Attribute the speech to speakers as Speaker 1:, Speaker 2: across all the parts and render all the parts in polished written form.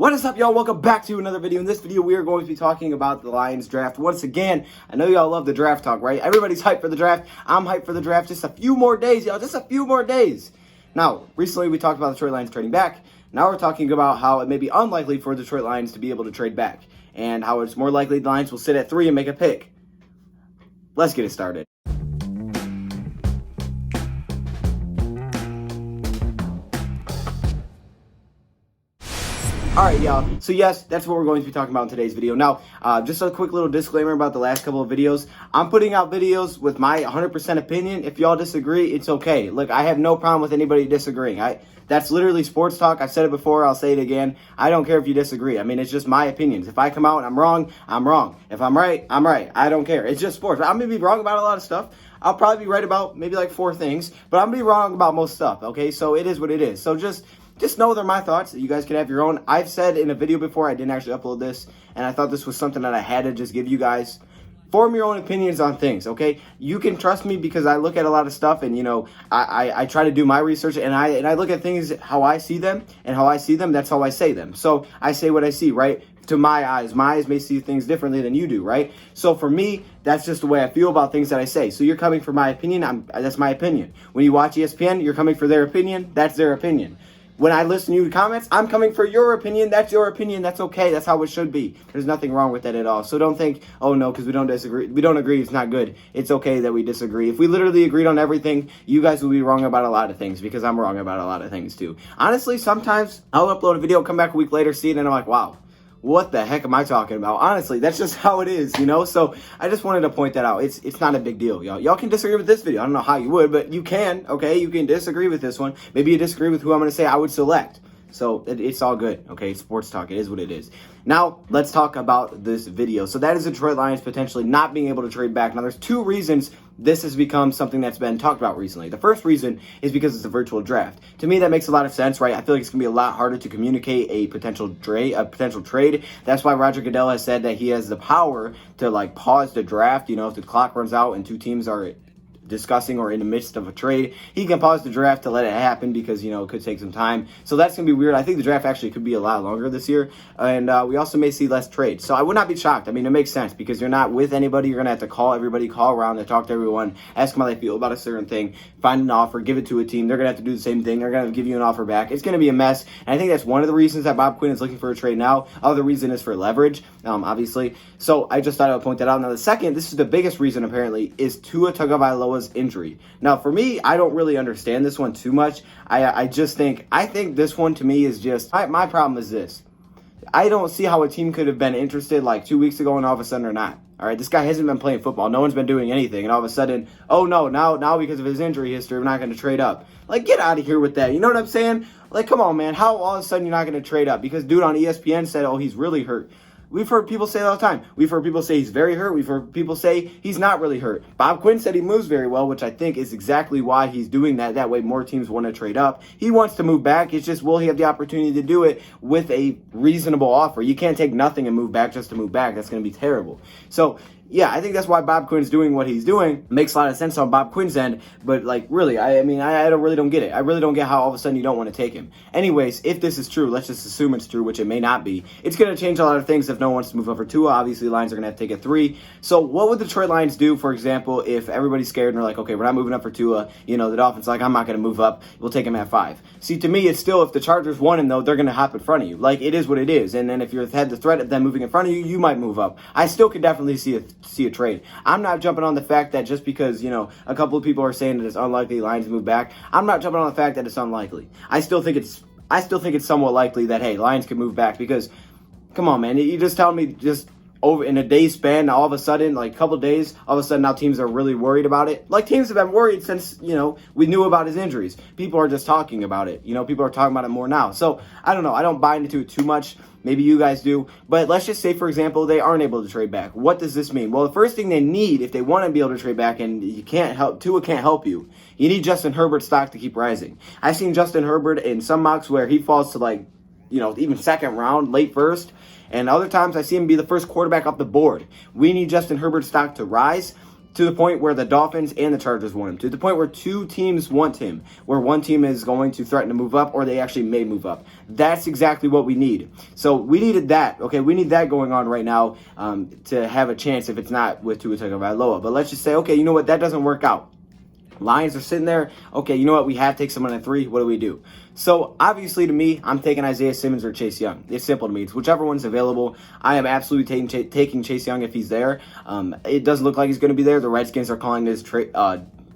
Speaker 1: What is up, y'all? Welcome back to another video. In this video, we are going to be talking about the Lions draft. Once again, I know y'all love the draft talk, right? Everybody's hyped for the draft. I'm hyped for the draft. Just a few more days, y'all. Just a few more days. Now, recently we talked about the Detroit Lions trading back. Now we're talking about how it may be unlikely for the Detroit Lions to be able to trade back, and how it's more likely the Lions will sit at 3 and make a pick. Let's get it started. Alright, y'all, so yes, that's what we're going to be talking about in today's video. Now, just a quick little disclaimer about the last couple of videos. I'm putting out videos with my 100% opinion. If y'all disagree, it's okay. Look, I have no problem with anybody disagreeing. That's literally sports talk. I've said it before, I'll say it again. I don't care if you disagree. I mean, it's just my opinions. If I come out and I'm wrong, I'm wrong. If I'm right, I'm right. I don't care. It's just sports. I'm going to be wrong about a lot of stuff. I'll probably be right about maybe like 4 things, but I'm going to be wrong about most stuff, okay? So it is what it is. So just know they're my thoughts. You guys can have your own. I've said in a video before, I didn't actually upload this, and I thought this was something that I had to just give you guys. Form your own opinions on things, okay? You can trust me because I look at a lot of stuff, and, you know, I try to do my research, and I look at things how I see them, and how I see them, that's how I say them. So I say what I see, right? To my eyes may see things differently than you do, right? So for me, that's just the way I feel about things that I say. So you're coming for my opinion, that's my opinion. When you watch ESPN, you're coming for their opinion, that's their opinion. When I listen to you comments, I'm coming for your opinion. That's your opinion. That's okay. That's how it should be. There's nothing wrong with that at all. So don't think, oh no, because we don't disagree. We don't agree. It's not good. It's okay that we disagree. If we literally agreed on everything, you guys will be wrong about a lot of things because I'm wrong about a lot of things too. Honestly, sometimes I'll upload a video, come back a week later, see it, and I'm like, wow, what the heck am I talking about? Honestly, that's just how it is, you know? So I just wanted to point that out. It's not a big deal, y'all. Y'all can disagree with this video. I don't know how you would, but you can, okay? You can disagree with this one. Maybe you disagree with who I'm going to say I would select. So it's all good, okay? Sports talk, it is what it is. Now, let's talk about this video. So that is the Detroit Lions potentially not being able to trade back. Now, there's 2 reasons this has become something that's been talked about recently. The first reason is because it's a virtual draft. To me, that makes a lot of sense, right? I feel like it's going to be a lot harder to communicate a potential trade. That's why Roger Goodell has said that he has the power to, like, pause the draft. You know, if the clock runs out and 2 teams are discussing or in the midst of a trade, he can pause the draft to let it happen because, you know, it could take some time. So that's going to be weird. I think the draft actually could be a lot longer this year, and we also may see less trades. So I would not be shocked. I mean, it makes sense because you're not with anybody. You're going to have to call everybody, call around and talk to everyone, ask them how they feel about a certain thing, find an offer, give it to a team. They're going to have to do the same thing. They're going to give you an offer back. It's going to be a mess, and I think that's one of the reasons that Bob Quinn is looking for a trade now. Other reason is for leverage, obviously. So I just thought I would point that out. Now, the second, this is the biggest reason apparently, is Tua Tagovailoa's injury. Now, for me, I don't really understand this one too much. I think this one to me is just, my problem is this. I don't see how a team could have been interested like 2 weeks ago and all of a sudden they're not. All right, this guy hasn't been playing football. No one's been doing anything. And all of a sudden, oh no, now because of his injury history, we're not going to trade up. Like, get out of here with that. You know what I'm saying? Like, come on, man. How all of a sudden you're not going to trade up? Because dude on ESPN said, oh, he's really hurt. We've heard people say that all the time. We've heard people say he's very hurt. We've heard people say he's not really hurt. Bob Quinn said he moves very well, which I think is exactly why he's doing that. That way more teams want to trade up. He wants to move back. It's just, will he have the opportunity to do it with a reasonable offer? You can't take nothing and move back just to move back. That's going to be terrible. So, yeah, I think that's why Bob Quinn's doing what he's doing. Makes a lot of sense on Bob Quinn's end, but like really, I really don't get it. I really don't get how all of a sudden you don't want to take him. Anyways, if this is true, let's just assume it's true, which it may not be. It's going to change a lot of things if no one wants to move over Tua. Obviously, Lions are going to have to take a 3. So what would the Detroit Lions do, for example, if everybody's scared and they're like, okay, we're not moving up for Tua. You know, the Dolphins like, I'm not going to move up. We'll take him at 5. See, to me, it's still, if the Chargers won him, though, they're going to hop in front of you. Like, it is what it is. And then if you had the threat of them moving in front of you, you might move up. I still could definitely see a trade. I'm not jumping on the fact that just because, you know, a couple of people are saying that it's unlikely Lions move back, I'm not jumping on the fact that it's unlikely. I still think it's somewhat likely that, hey, Lions could move back because, come on, man, you just tell me just over in a day's span, all of a sudden, like a couple of days, all of a sudden now teams are really worried about it. Like, teams have been worried since, you know, we knew about his injuries. People are just talking about it. You know, people are talking about it more now. So, I don't know. I don't buy into it too much. Maybe you guys do. But let's just say, for example, they aren't able to trade back. What does this mean? Well, the first thing they need, if they want to be able to trade back, and Tua can't help you, you need Justin Herbert's stock to keep rising. I've seen Justin Herbert in some mocks where he falls to, like, you know, even second round, late first. And other times I see him be the first quarterback off the board. We need Justin Herbert's stock to rise. to the point where the Dolphins and the Chargers want him, to the point where two teams want him, where one team is going to threaten to move up or they actually may move up. That's exactly what we need. So we needed that. Okay, we need that going on right now to have a chance if it's not with Tua Tagovailoa. But let's just say, okay, you know what, that doesn't work out. Lions are sitting there. Okay, you know what? We have to take someone at 3. What do we do? So, obviously, to me, I'm taking Isaiah Simmons or Chase Young. It's simple to me. It's whichever one's available. I am absolutely taking Chase Young if he's there. It doesn't look like he's going to be there. The Redskins are calling this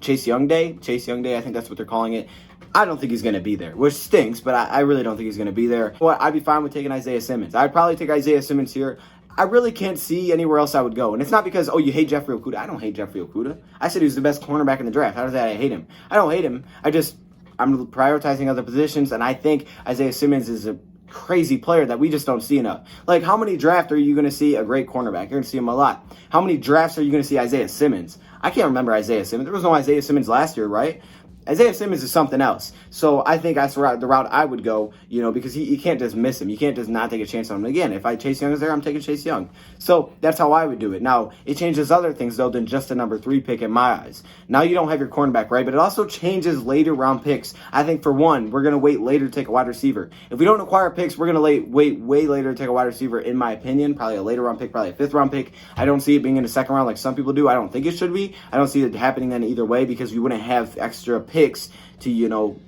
Speaker 1: Chase Young Day. Chase Young Day, I think that's what they're calling it. I don't think he's going to be there, which stinks, but I really don't think he's going to be there. But I'd be fine with taking Isaiah Simmons. I'd probably take Isaiah Simmons here. I really can't see anywhere else I would go. And it's not because, oh, you hate Jeffrey Okudah. I don't hate Jeffrey Okudah. I said he was the best cornerback in the draft. How does that I hate him? I don't hate him. I'm prioritizing other positions, and I think Isaiah Simmons is a crazy player that we just don't see enough. Like, how many drafts are you going to see a great cornerback? You're going to see him a lot. How many drafts are you going to see Isaiah Simmons? I can't remember Isaiah Simmons. There was no Isaiah Simmons last year, right? Isaiah Simmons is something else. So I think that's the route I would go, because you can't just miss him. You can't just not take a chance on him. Again, if Chase Young is there, I'm taking Chase Young. So that's how I would do it. Now, it changes other things, though, than just a number 3 pick in my eyes. Now you don't have your cornerback, right? But it also changes later round picks. I think, for one, we're going to wait later to take a wide receiver. If we don't acquire picks, we're going to wait way later to take a wide receiver, in my opinion. Probably a later round pick, probably a 5th round pick. I don't see it being in the 2nd round like some people do. I don't think it should be. I don't see it happening then either way because we wouldn't have extra picks to,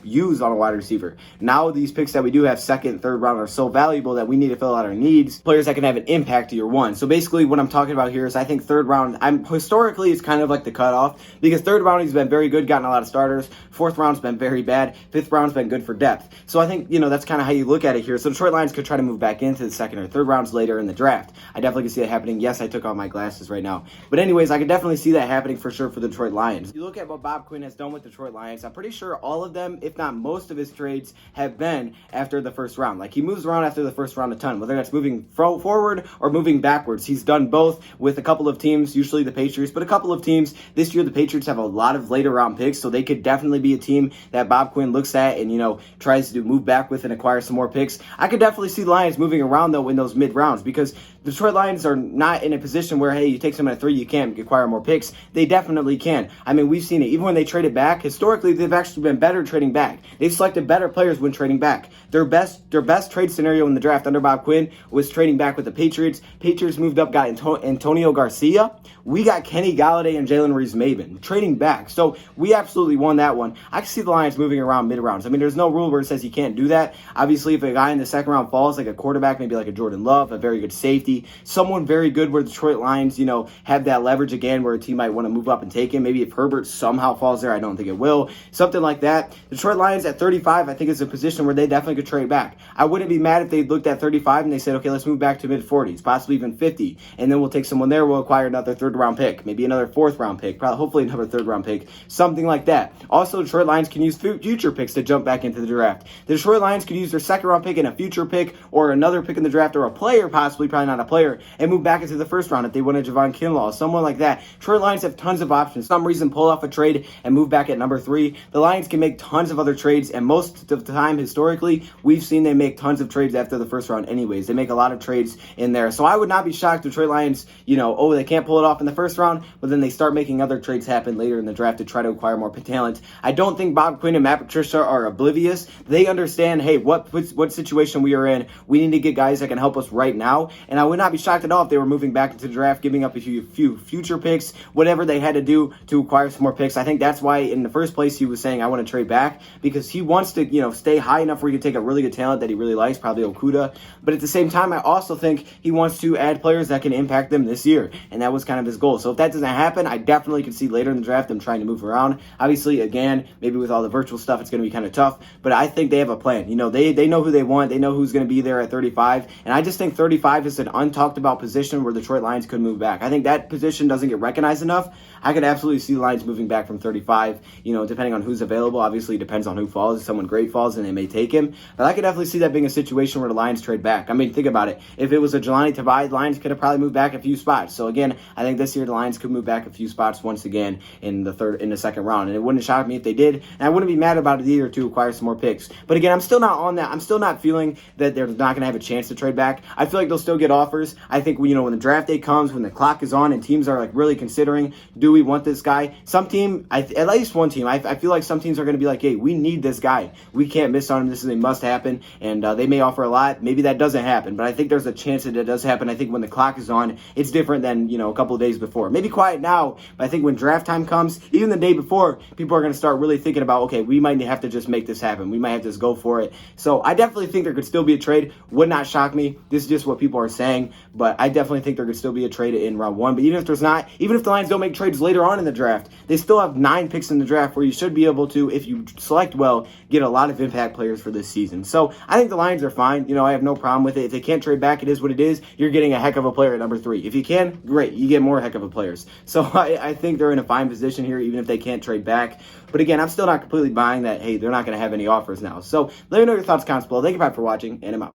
Speaker 1: use on a wide receiver. Now these picks that we do have 2nd and 3rd round are so valuable that we need to fill out our needs. Players that can have an impact to year 1. So basically what I'm talking about here is I think 3rd round, historically it's kind of like the cutoff because 3rd round has been very good, gotten a lot of starters. 4th round's been very bad. 5th round's been good for depth. So I think, that's kind of how you look at it here. So Detroit Lions could try to move back into the 2nd or 3rd rounds later in the draft. I definitely can see that happening. Yes, I took off my glasses right now. But anyways, I could definitely see that happening for sure for the Detroit Lions. You look at what Bob Quinn has done with Detroit Lions, I'm pretty sure all of them, if not most of his trades, have been after the 1st round. Like, he moves around after the 1st round a ton, whether that's moving forward or moving backwards. He's done both with a couple of teams, usually the Patriots, but a couple of teams. This year, the Patriots have a lot of later round picks, so they could definitely be a team that Bob Quinn looks at and, tries to move back with and acquire some more picks. I could definitely see the Lions moving around, though, in those mid rounds because the Detroit Lions are not in a position where, hey, you take someone at 3, you can't acquire more picks. They definitely can. I mean, we've seen it. Even when they traded back, historically, they've actually been better trading back. They've selected better players when trading back. Their best trade scenario in the draft under Bob Quinn was trading back with the Patriots. Patriots moved up, got Antonio Garcia. We got Kenny Galladay and Jalen Reeves-Maybin trading back. So we absolutely won that one. I can see the Lions moving around mid-rounds. I mean, there's no rule where it says you can't do that. Obviously, if a guy in the 2nd round falls, like a quarterback, maybe like a Jordan Love, a very good safety, someone very good where the Detroit Lions, have that leverage again where a team might want to move up and take him. Maybe if Herbert somehow falls there, I don't think it will. Something like that. Detroit Lions at 35, I think is a position where they definitely could trade back. I wouldn't be mad if they looked at 35 and they said, okay, let's move back to mid-40s, possibly even 50, and then we'll take someone there. We'll acquire another 3rd round pick, maybe another 4th round pick, probably hopefully another 3rd round pick, something like that. Also, Detroit Lions can use future picks to jump back into the draft. The Detroit Lions could use their 2nd round pick and a future pick or another pick in the draft or a player, possibly, probably not a player, and move back into the 1st round if they wanted Javon Kinlaw, someone like that. Detroit Lions have tons of options. For some reason, pull off a trade and move back at number 3. The Lions can make tons of other trades, and most of the time, historically, we've seen they make tons of trades after the 1st round anyways. They make a lot of trades in there. So I would not be shocked if Detroit Lions, they can't pull it off in the 1st round, but then they start making other trades happen later in the draft to try to acquire more talent. I don't think Bob Quinn and Matt Patricia are oblivious. They understand, hey, what situation we are in. We need to get guys that can help us right now, and I would not be shocked at all if they were moving back into the draft, giving up a few future picks, whatever they had to do to acquire some more picks. I think that's why in the first place he was saying I want to trade back, because he wants to, stay high enough where he can take a really good talent that he really likes, probably Okudah. But at the same time, I also think he wants to add players that can impact them this year, and that was kind of his goal. So if that doesn't happen, I definitely could see later in the draft them trying to move around. Obviously, again, maybe with all the virtual stuff, it's going to be kind of tough, but I think they have a plan. They know who they want. They know who's going to be there at 35, and I just think 35 is an untalked about position where the Detroit Lions could move back. I think that position doesn't get recognized enough. I could absolutely see the Lions moving back from 35, depending on who's available. Obviously, it depends on who falls. If someone great falls, then they may take him. But I could definitely see that being a situation where the Lions trade back. I mean, think about it. If it was a Jelani Tavai, the Lions could have probably moved back a few spots. So again, I think this year the Lions could move back a few spots once again in the 2nd round. And it wouldn't shock me if they did. And I wouldn't be mad about it either to acquire some more picks. But again, I'm still not on that. I'm still not feeling that they're not going to have a chance to trade back. I feel like they'll still get off offers. I think, you know, when the draft day comes, when the clock is on and teams are like really considering, do we want this guy? Some team, at least one team, I feel like some teams are going to be like, hey, we need this guy. We can't miss on him. This is a must happen. And they may offer a lot. Maybe that doesn't happen, but I think there's a chance that it does happen. I think when the clock is on, it's different than, you know, a couple of days before. Maybe quiet now, but I think when draft time comes, even the day before, people are going to start really thinking about, okay, we might have to just make this happen. We might have to just go for it. So I definitely think there could still be a trade. Would not shock me. This is just what people are saying, but I definitely think there could still be a trade in round one. But even if there's not, even if the Lions don't make trades later on in the draft, they still have 9 picks in the draft where you should be able to, if you select well, get a lot of impact players for this season. So I think the Lions are fine. You know, I have no problem with it. If they can't trade back, it is what it is. You're getting a heck of a player at number 3. If you can, great. You get more heck of a players. So I think they're in a fine position here, even if they can't trade back. But again, I'm still not completely buying that, hey, they're not going to have any offers now. So let me know your thoughts, comments below. Thank you for watching, and I'm out.